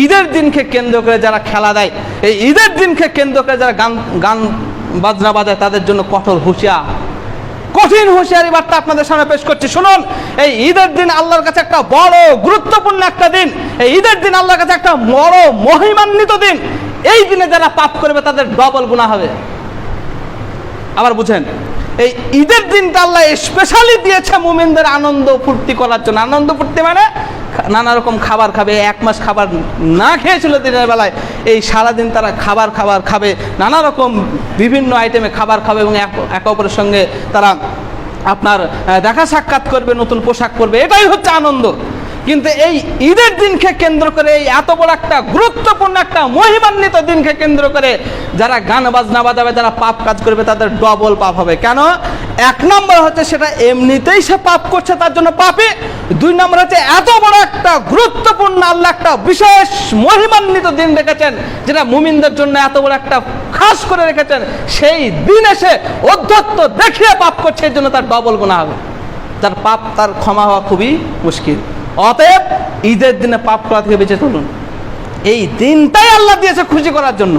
ঈদের দিনকে কেন্দ্র করে যারা খেলা দেয়, এই ঈদের দিনকে কেন্দ্র করে যারা গান বাজনা বাজায়, তাদের জন্য কঠিন হুঁশিয়ারি বার্তা আপনাদের সামনে পেশ করছি। শুনুন, এই ঈদের দিন আল্লাহর কাছে একটা বড় গুরুত্বপূর্ণ একটা দিন। এই ঈদের দিন আল্লাহর কাছে একটা বড় মহিমান্বিত দিন। এই দিনে যারা পাপ করবে তাদের ডবল গুনাহ হবে। আবার বুঝেন, এই ঈদের দিনটা আল্লাহ স্পেশালি দিয়েছে মুমিনদের আনন্দ ফুর্তি করার জন্য। আনন্দ ফুর্তি মানে নানা রকম খাবার খাবে। 1 মাস খাবার না খেয়েছিল দিনের বেলায়, এই সারাদিন তারা খাবার খাবে, নানা রকম বিভিন্ন আইটেমে খাবার খাবে এবং একে অপরের সঙ্গে তারা আপনার দেখা সাক্ষাৎ করবে, নতুন পোশাক পরবে। এটাই হচ্ছে আনন্দ। কিন্তু এই ঈদের দিনকে কেন্দ্র করে, এই এত বড় একটা গুরুত্বপূর্ণ একটা মহিমান্বিত দিনকে কেন্দ্র করে যারা গান বাজনা বাজাবে, যারা পাপ কাজ করবে, তাদের ডবল পাপ হবে। কেন? 1 নম্বর হচ্ছে সেটা এমনিতেই সে পাপ করছে, তার জন্য পাপে। 2 নম্বর হচ্ছে এত বড় একটা গুরুত্বপূর্ণ আল্লাহ একটা বিশেষ মহিমান্বিত দিন রেখেছেন, যেটা মুমিনদের জন্য এত বড় একটা খাস করে রেখেছেন। সেই দিনে সে অধ্যত্ত দেখিয়ে পাপ করছে, এর জন্য তার ডবল গুনাহ হবে। তার পাপ তার ক্ষমা হওয়া খুবই মুশকিল। অতএব ঈদের দিনে পাপ করা থেকে বেঁচে চলুন। এই দিনটাই আল্লাহ দিয়েছে খুশি করার জন্য।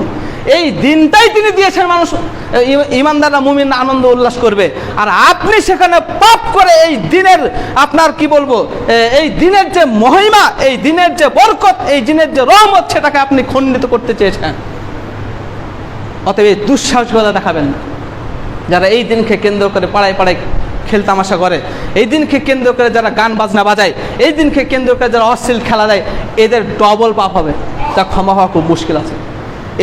এই দিনটাই তিনি দিয়েছেন মানুষ ঈমানদাররা মুমিন আনন্দ উল্লাস করবে। আর আপনি সেখানে পাপ করে এই দিনের আপনার কি বলবো, এই দিনের যে মহিমা, এই দিনের যে বরকত, এই দিনের যে রহমত, সেটাকে আপনি খণ্ডিত করতে চেয়েছেন। অতএব এই দুঃসাহসিকতা দেখাবেন না। যারা এই দিনকে কেন্দ্র করে পাড়ায় খেল তামাশা করে, এই দিনকে কেন্দ্র করে যারা গান বাজনা বাজায়, এই দিনকে কেন্দ্র করে যারা অশ্লীল খেলা দেয়, এদের ডবল পাপ হবে। তা ক্ষমা হওয়া খুব মুশকিল আছে।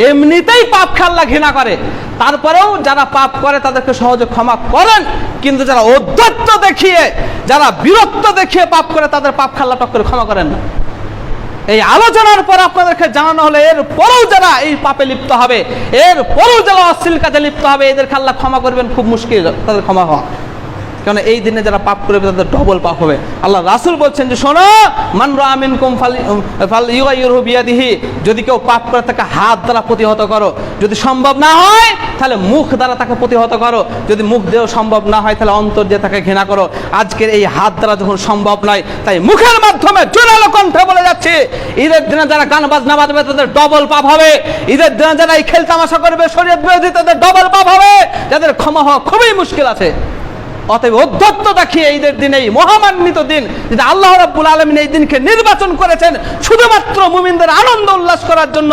এমনিতেই পাপ খেলা ঘৃণা করে, তারপরেও যারা পাপ করে তাদেরকে সহজে ক্ষমা করেন। কিন্তু যারা ঔদ্ধত্য দেখিয়ে, যারা বীরত্ব দেখিয়ে পাপ করে, তাদের পাপ খেলা টক করে ক্ষমা করেন না। এই আলোচনার পর আপনাদেরকে জানানো হলো, এর পরেও যারা এই পাপে লিপ্ত হবে, এর পরেও যারা অশ্লীল কাজে লিপ্ত হবে, এদের আল্লাহ ক্ষমা করবেন খুব মুশকিল তাদের ক্ষমা হওয়া। কারণ এই দিনে যারা পাপ করবে তাদের ডবল পাপ হবে। আল্লাহ রাসূল বলছেন যে শোনো, মান রাআ মিনকুম ফালইউগাইয়িরহু বিয়াদিহি, যদি কেউ পাপ করে তাকে হাত দ্বারা প্রতিহত করো, যদি সম্ভব না হয় তাহলে মুখ দ্বারা তাকে প্রতিহত করো, যদি মুখ দিয়েও সম্ভব না হয় তাহলে অন্তর দিয়ে তাকে ঘৃণা করো। আজকের এই হাত দ্বারা যখন সম্ভব নয়, তাই মুখের মাধ্যমে জোরালো কণ্ঠে বলে যাচ্ছে, ঈদের দিনে যারা গান বাজনা বাজবে তাদের ডবল পাপ হবে। ঈদের দিনে যারা এই খেল তামাশা করবে, শরীয়ত বিরোধী, তাদের ডবল পাপ হবে, যাদের ক্ষমা হওয়া খুবই মুশকিল আছে। অতএব অধ্যত্ত দেখিয়ে ঈদের দিন, এই মহামান্বিত দিন, যেটা আল্লাহ রাব্বুল আলামিন এই দিনকে নির্বাচন করেছেন শুধুমাত্র মুমিনদের আনন্দ উল্লাস করার জন্য,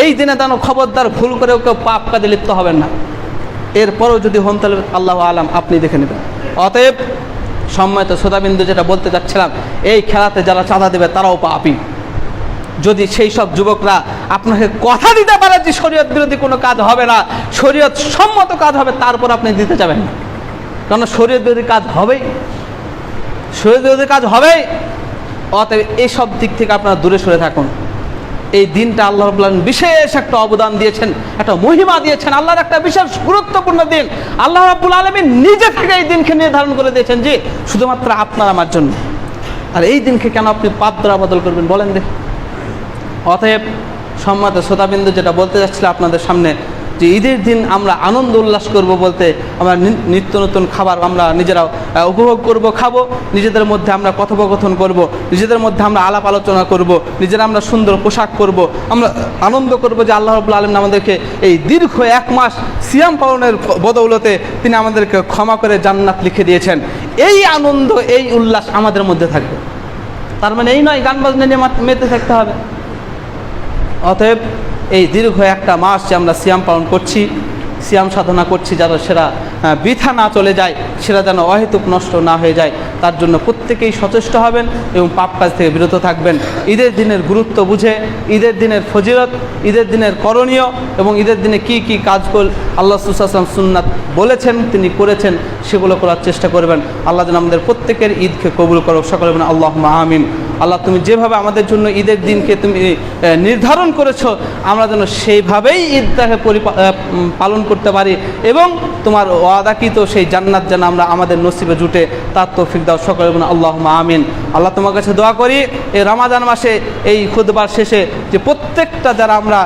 এই দিনে যেন খবরদার ভুল করেও কেউ পাপ কাজে লিপ্ত হবেন না। এরপরও যদি হন তাহলে আল্লাহু আলাম, আপনি দেখে নেবেন। অতএব সম্মানিত শ্রোতাবিন্দু, যেটা বলতে যাচ্ছিলাম, এই খেলাতে যারা চাঁদা দেবে তারাও পাপী। যদি সেই সব যুবকরা আপনাকে কথা দিতে পারে যে শরীয়ত বিরোধী কোনো কাজ হবে না, শরীয়ত সম্মত কাজ হবে, তারপর আপনি দিতে যাবেন না। কারণ শরীয়ত বিরোধী কাজ হবেই, শরীয়ত বিরোধী কাজ হবেই। অতএব এইসব দিক থেকে আপনারা দূরে সরে থাকুন। এই দিনটা আল্লাহ রাব্বুল আলামিন বিশেষ একটা অবদান দিয়েছেন, একটা মহিমা দিয়েছেন, আল্লাহর একটা বিশেষ গুরুত্বপূর্ণ দিন। আল্লাহ রাব্বুল আলামিন নিজে থেকে এই দিনকে নির্ধারণ করে দিয়েছেন যে শুধুমাত্র আপনার আমার জন্য। আর এই দিনকে কেন আপনি পাপ দ্বারা বদল করবেন বলেন দেখি? অতএব সম্মানিত শ্রোতাবিন্দু, যেটা বলতে যাচ্ছিল আপনাদের সামনে, যে ঈদের দিন আমরা আনন্দ উল্লাস করব বলতে আমরা নিত্য নতুন খাবার আমরা নিজেরাও উপভোগ করব, খাবো, নিজেদের মধ্যে আমরা কথোপকথন করব, নিজেদের মধ্যে আমরা আলাপ আলোচনা করব, নিজেরা আমরা সুন্দর পোশাক করব, আমরা আনন্দ করব যে আল্লাহ রাব্বুল আলামিন আমাদেরকে এই দীর্ঘ 1 মাস সিয়াম পালনের বদৌলতে তিনি আমাদেরকে ক্ষমা করে জান্নাত লিখে দিয়েছেন। এই আনন্দ, এই উল্লাস আমাদের মধ্যে থাকবে। তার মানে এই নয় গান বাজনা নিয়ে মেতে থাকতে হবে। অতএব এই দীর্ঘ 1 মাস যে আমরা সিয়াম পালন করছি, সিয়াম সাধনা করছি, যারা সেটা বৃথা না চলে যায়, সেটা যেন অহেতুক নষ্ট না হয়ে যায়, তার জন্য প্রত্যেকেই সচেষ্ট হবেন এবং পাপ কাজ থেকে বিরত থাকবেন। ঈদের দিনের গুরুত্ব বুঝে, ঈদের দিনের ফজিলত, ঈদের দিনের করণীয় এবং ঈদের দিনে কি কি কাজ আল্লাহ রাসূল সাল্লাল্লাহু আলাইহি ওয়াসাল্লাম সুন্নাত বলেছেন, তিনি করেছেন, সেগুলো করার চেষ্টা করবেন। আল্লাহ যেন আমাদের প্রত্যেকের ঈদকে কবুল করো। সকলে বলেন আল্লাহুম্মা আমিন। আল্লাহ, তুমি যেভাবে আমাদের জন্য ঈদের দিনকে তুমি নির্ধারণ করেছো, আমরা যেন সেইভাবেই ঈদটাকে পালন করতে পারি এবং তোমার ওয়াদাকৃত সেই জান্নাত যেন আমরা আমাদের নসিবে জুটে, তার তৌফিক দাও। সকলে বলেন আল্লাহুম্মা আমিন। আল্লাহ, তোমার কাছে দোয়া করি এই রমাদান মাসে এই খুতবার শেষে যে প্রত্যেকটা যারা আমরা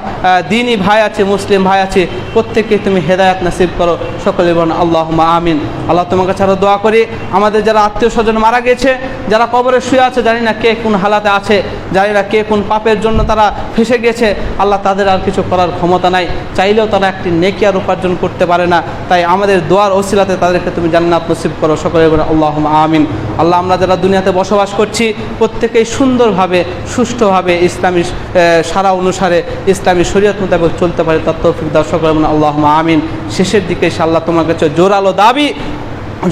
দ্বীনি ভাই আছে, মুসলিম ভাই আছে, প্রত্যেককে তুমি হেদায়েত নসিব করো। সকলে বলেন আল্লাহুম্মা আমিন। আল্লাহ, তোমার কাছে আরও দোয়া করি আমাদের যারা আত্মীয় স্বজন মারা গেছে, যারা কবরে শুয়ে আছে, জানি না কে কোন হালাতে আছে, জানি না কে কোন পাপের জন্য তারা ফেসে গেছে। আল্লাহ তাদের আর কিছু করার ক্ষমতা নাই, চাইলেও তারা একটি নেকি আর উপার্জন করতে পারে না। তাই আমাদের দোয়ার ওসিলাতে তাদেরকে তুমি জান্নাত নসিব করো, সকলে বলে আল্লাহুম্মা আমিন। আল্লাহ, আমরা যারা দুনিয়াতে বসবাস করছি প্রত্যেকেই সুন্দরভাবে সুষ্ঠুভাবে ইসলামী সারা অনুসারে ইসলামী শরীয়ত মোতাবেক চলতে পারে তার তৌফিক দাও, সকলে বলে আল্লাহুম্মা আমিন। শেষের দিকে আল্লাহ তোমার কাছে জোরালো দাবি,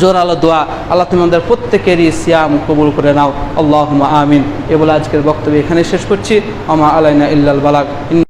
জোরালো দোয়া, আল্লাহ তুমি আমাদের প্রত্যেকেরই সিয়াম কবুল করে নাও, আল্লাহুম্মা আমিন। এ বলে আজকের বক্তব্য এখানে শেষ করছি। আমা আলাইনা ইল্লাল বালাগ।